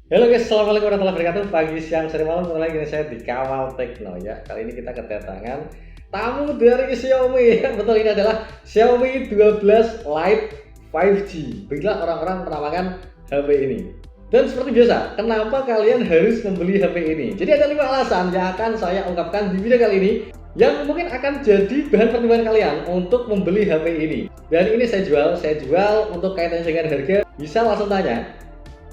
Halo guys, assalamualaikum warahmatullahi wabarakatuh. Pagi, siang, sore, malam, kembali lagi saya di Kawal Tekno ya. Kali ini kita kedatangan tamu dari Xiaomi. Betul, ini adalah Xiaomi 12 Lite 5G. Begitulah orang-orang menamakan HP ini. Dan seperti biasa, kenapa kalian harus membeli HP ini? Jadi ada 5 alasan yang akan saya ungkapkan di video kali ini, yang mungkin akan jadi bahan pertimbangan kalian untuk membeli HP ini. Dan ini saya jual untuk kaitannya dengan harga. Bisa langsung tanya.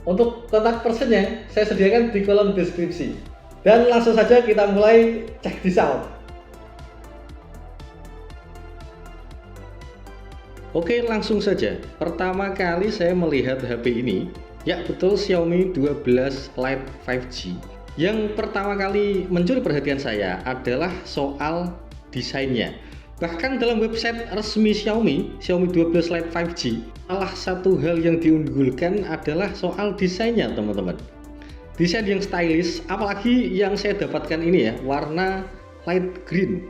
Untuk kontak personnya saya sediakan di kolom deskripsi. Dan langsung saja kita mulai cek this out. Oke, langsung saja. Pertama kali saya melihat HP ini, ya betul, Xiaomi 12 Lite 5G. Yang pertama kali mencuri perhatian saya adalah soal desainnya. Bahkan dalam website resmi Xiaomi 12 Lite 5G, salah satu hal yang diunggulkan adalah soal desainnya, teman-teman. Desain yang stylish, apalagi yang saya dapatkan ini ya, warna light green.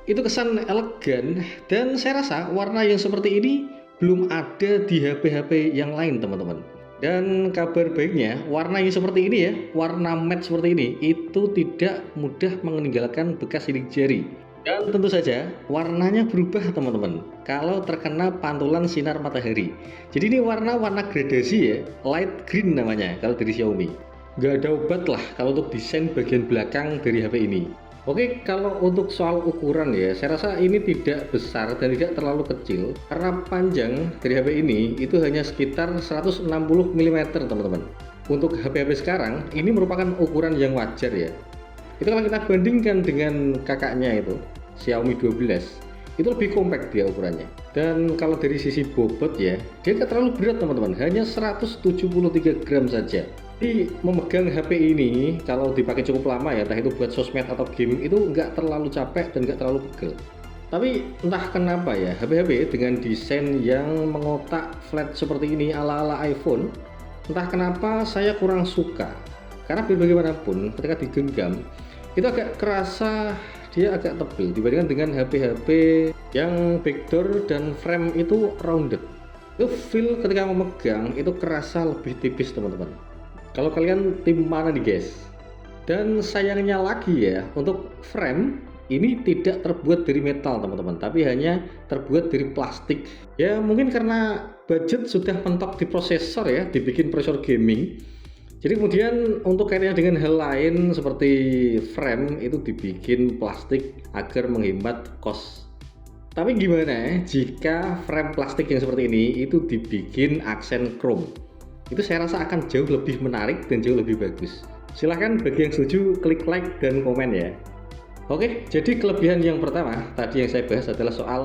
Itu kesan elegan, dan saya rasa warna yang seperti ini belum ada di HP-HP yang lain, teman-teman. Dan kabar baiknya, warna yang seperti ini ya, warna matte seperti ini, itu tidak mudah meninggalkan bekas sidik jari. Dan tentu saja warnanya berubah, teman-teman, kalau terkena pantulan sinar matahari. Jadi ini warna gradasi ya, light green namanya kalau dari Xiaomi. Nggak ada obat lah kalau untuk desain bagian belakang dari HP ini. Oke, kalau untuk soal ukuran ya, saya rasa ini tidak besar dan tidak terlalu kecil, karena panjang dari HP ini itu hanya sekitar 160 mm, teman-teman. Untuk HP-HP sekarang ini merupakan ukuran yang wajar ya. Itu kalau kita bandingkan dengan kakaknya itu Xiaomi 12, itu lebih compact dia ukurannya. Dan kalau dari sisi bobot ya, dia nggak terlalu berat, teman-teman, hanya 173 gram saja. Jadi memegang HP ini kalau dipakai cukup lama ya, entah itu buat sosmed atau gaming, itu nggak terlalu capek dan nggak terlalu pegel. Tapi entah kenapa ya, HP-HP dengan desain yang mengotak flat seperti ini ala-ala iPhone, entah kenapa saya kurang suka. Karena biar bagaimanapun ketika digenggam itu agak kerasa dia agak tebal dibandingkan dengan HP-HP yang backdoor dan frame itu rounded. Itu feel ketika memegang itu kerasa lebih tipis, teman-teman. Kalau kalian tim mana nih guys? Dan sayangnya lagi ya, untuk frame ini tidak terbuat dari metal, teman-teman, tapi hanya terbuat dari plastik. Ya mungkin karena budget sudah mentok di prosesor ya, dibikin prosesor gaming. Jadi kemudian untuk kaitannya dengan hal lain seperti frame itu dibikin plastik agar menghemat cost. Tapi gimana jika frame plastik yang seperti ini itu dibikin aksen chrome? Itu saya rasa akan jauh lebih menarik dan jauh lebih bagus. Silahkan bagi yang setuju klik like dan komen ya. Oke, jadi kelebihan yang pertama tadi yang saya bahas adalah soal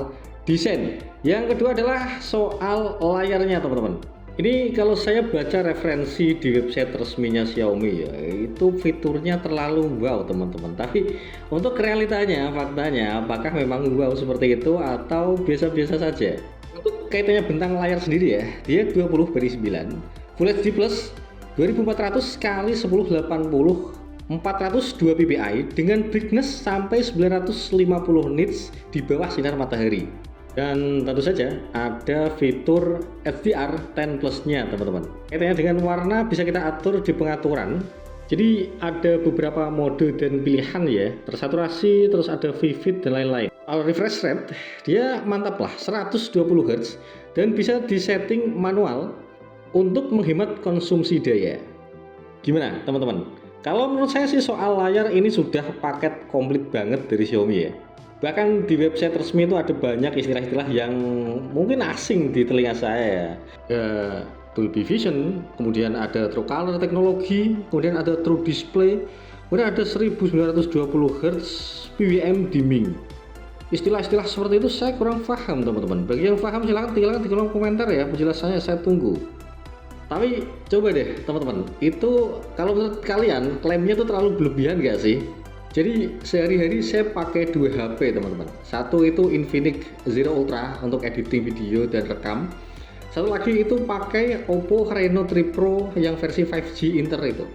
desain. Yang kedua adalah soal layarnya, teman-teman. Ini kalau saya baca referensi di website resminya Xiaomi ya, itu fiturnya terlalu wow, teman-teman. Tapi untuk realitanya, faktanya, apakah memang wow seperti itu atau biasa-biasa saja? Untuk kaitannya bentang layar sendiri ya, dia 20/9 Full HD Plus 2400 kali 1080 402 ppi dengan brightness sampai 950 nits di bawah sinar matahari. Dan tentu saja ada fitur HDR 10 Plus-nya, teman-teman. Kaitannya dengan warna bisa kita atur di pengaturan. Jadi ada beberapa mode dan pilihan ya, tersaturasi, terus ada vivid dan lain-lain. Kalau refresh rate dia mantap lah, 120 Hz dan bisa disetting manual untuk menghemat konsumsi daya. Gimana teman-teman? Kalau menurut saya sih soal layar ini sudah paket komplit banget dari Xiaomi ya. Bahkan di website resmi itu ada banyak istilah-istilah yang mungkin asing di telinga saya ya. Dolby Vision, kemudian ada True Color teknologi, kemudian ada True Display, kemudian ada 1920 Hz PWM dimming. Istilah-istilah seperti itu saya kurang paham, teman-teman. Bagi yang paham silahkan tinggalkan di kolom komentar ya, penjelasannya saya tunggu. Tapi coba deh teman-teman, itu kalau menurut kalian klaimnya itu terlalu berlebihan gak sih? Jadi sehari-hari saya pakai dua HP, teman-teman. Satu itu Infinix Zero Ultra untuk editing video dan rekam. Satu lagi itu pakai Oppo Reno 3 Pro yang versi 5G Inter itu.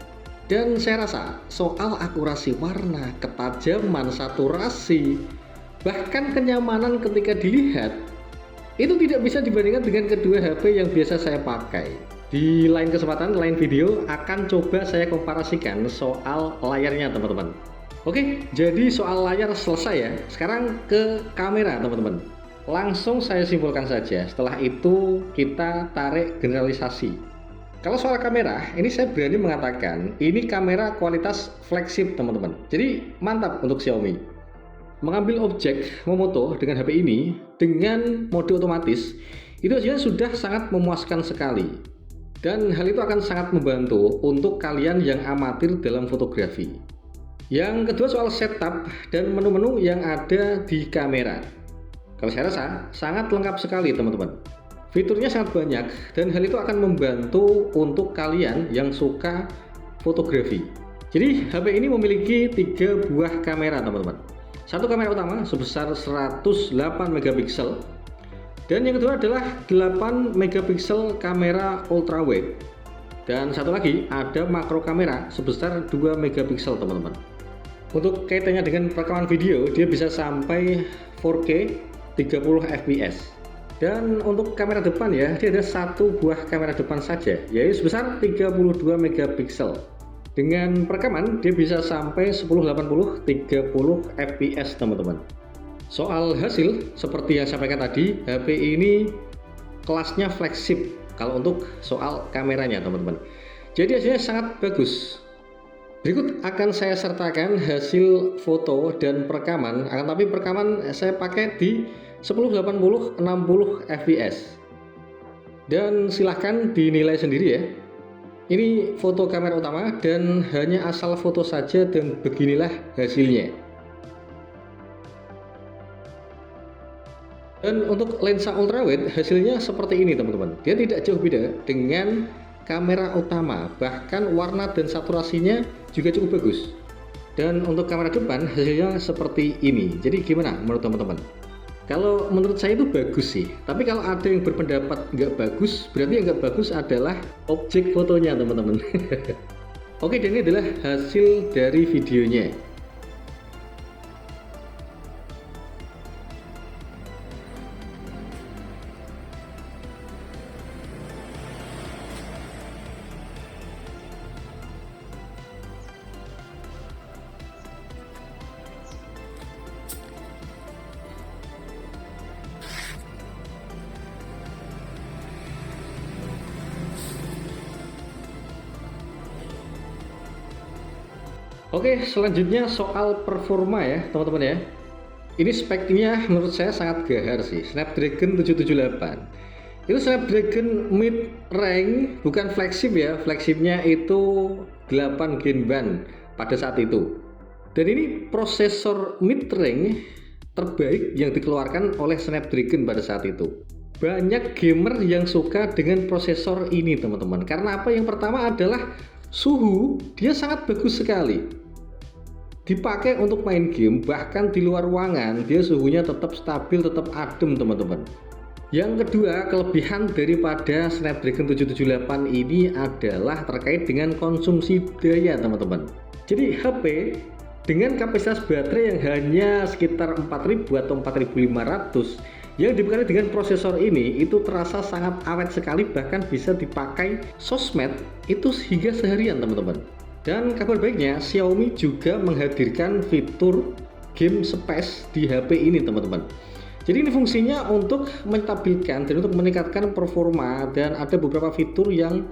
Dan saya rasa soal akurasi warna, ketajaman, saturasi, bahkan kenyamanan ketika dilihat itu tidak bisa dibandingkan dengan kedua HP yang biasa saya pakai. Di lain kesempatan, lain video akan coba saya komparasikan soal layarnya teman-teman. Oke, jadi soal layar selesai ya. Sekarang ke kamera teman-teman. Langsung saya simpulkan saja, setelah itu kita tarik generalisasi. Kalau soal kamera, ini saya berani mengatakan ini kamera kualitas flagship teman-teman. Jadi mantap untuk Xiaomi. Mengambil objek memoto dengan HP ini dengan mode otomatis itu saja sudah sangat memuaskan sekali, dan hal itu akan sangat membantu untuk kalian yang amatir dalam fotografi. Yang kedua soal setup dan menu-menu yang ada di kamera. Kalau saya rasa sangat lengkap sekali teman-teman. Fiturnya sangat banyak dan hal itu akan membantu untuk kalian yang suka fotografi. Jadi HP ini memiliki 3 buah kamera teman-teman. Satu kamera utama sebesar 108 megapiksel, dan yang kedua adalah 8 megapiksel kamera ultrawide, dan satu lagi ada makro kamera sebesar 2 megapiksel teman-teman. Untuk kaitannya dengan perekaman video, dia bisa sampai 4K 30 fps. Dan untuk kamera depan ya, dia ada satu buah kamera depan saja, yaitu sebesar 32 megapiksel. Dengan perekaman dia bisa sampai 1080 30 fps teman-teman. Soal hasil seperti yang saya sampaikan tadi, HP ini kelasnya flagship kalau untuk soal kameranya teman-teman. Jadi hasilnya sangat bagus. Berikut akan saya sertakan hasil foto dan perekaman, akan tapi perekaman saya pakai di 1080 60 fps. Dan silahkan dinilai sendiri ya. Ini foto kamera utama dan hanya asal foto saja, dan beginilah hasilnya. Dan untuk lensa ultrawide hasilnya seperti ini teman-teman. Dia tidak jauh beda dengan kamera utama, bahkan warna dan saturasinya juga cukup bagus. Dan untuk kamera depan hasilnya seperti ini. Jadi gimana menurut teman-teman? Kalau menurut saya itu bagus sih, tapi kalau ada yang berpendapat nggak bagus, berarti yang nggak bagus adalah objek fotonya teman-teman. Oke, dan ini adalah hasil dari videonya. Oke, selanjutnya soal performa ya teman-teman ya. Ini speknya menurut saya sangat gahar sih, Snapdragon 778. Itu Snapdragon mid range, bukan flagship ya. Flagshipnya itu 8 Gen Band pada saat itu. Dan ini prosesor mid range terbaik yang dikeluarkan oleh Snapdragon pada saat itu. Banyak gamer yang suka dengan prosesor ini teman-teman. Karena apa? Yang pertama adalah suhu, dia sangat bagus sekali. Dipakai untuk main game, bahkan di luar ruangan, dia suhunya tetap stabil, tetap adem teman-teman. Yang kedua, kelebihan daripada Snapdragon 778 ini adalah terkait dengan konsumsi daya teman-teman. Jadi HP dengan kapasitas baterai yang hanya sekitar 4000 atau 4500 yang dibekali dengan prosesor ini, itu terasa sangat awet sekali, bahkan bisa dipakai sosmed itu hingga seharian teman-teman. Dan kabar baiknya, Xiaomi juga menghadirkan fitur game space di HP ini teman-teman. Jadi ini fungsinya untuk menstabilkan dan untuk meningkatkan performa, dan ada beberapa fitur yang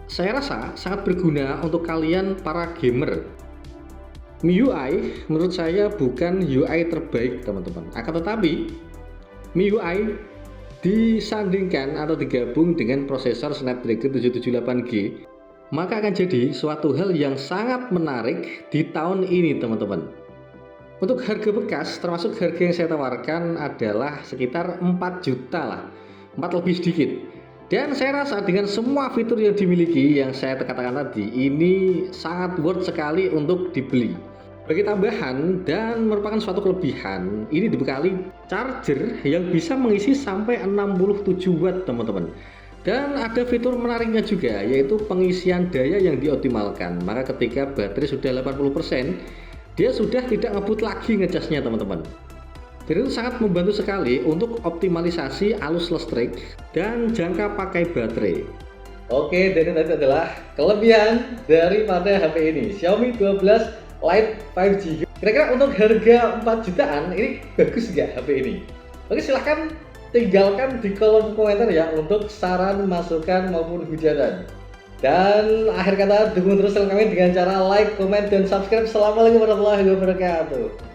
saya rasa sangat berguna untuk kalian para gamer. MIUI menurut saya bukan UI terbaik teman-teman, akan tetapi MIUI disandingkan atau digabung dengan prosesor Snapdragon 778G, maka akan jadi suatu hal yang sangat menarik di tahun ini teman-teman. Untuk harga bekas, termasuk harga yang saya tawarkan adalah sekitar 4 juta lah, 4 lebih sedikit. Dan saya rasa dengan semua fitur yang dimiliki yang saya katakan tadi, ini sangat worth sekali untuk dibeli. Bagi tambahan dan merupakan suatu kelebihan, ini dibekali charger yang bisa mengisi sampai 67 watt teman-teman. Dan ada fitur menariknya juga, yaitu pengisian daya yang dioptimalkan. Maka ketika baterai sudah 80%, dia sudah tidak ngebut lagi ngecasnya teman-teman. Dan itu sangat membantu sekali untuk optimalisasi arus listrik dan jangka pakai baterai. Oke, dan itu adalah kelebihan daripada HP ini, Xiaomi 12 Lite 5G. Kira-kira untuk harga 4 jutaan ini bagus nggak HP ini? Oke, silahkan tinggalkan di kolom komentar ya untuk saran, masukan maupun hujatan. Dan akhir kata, dukung terus channel kami dengan cara like, comment, dan subscribe. Assalamualaikum warahmatullahi wabarakatuh.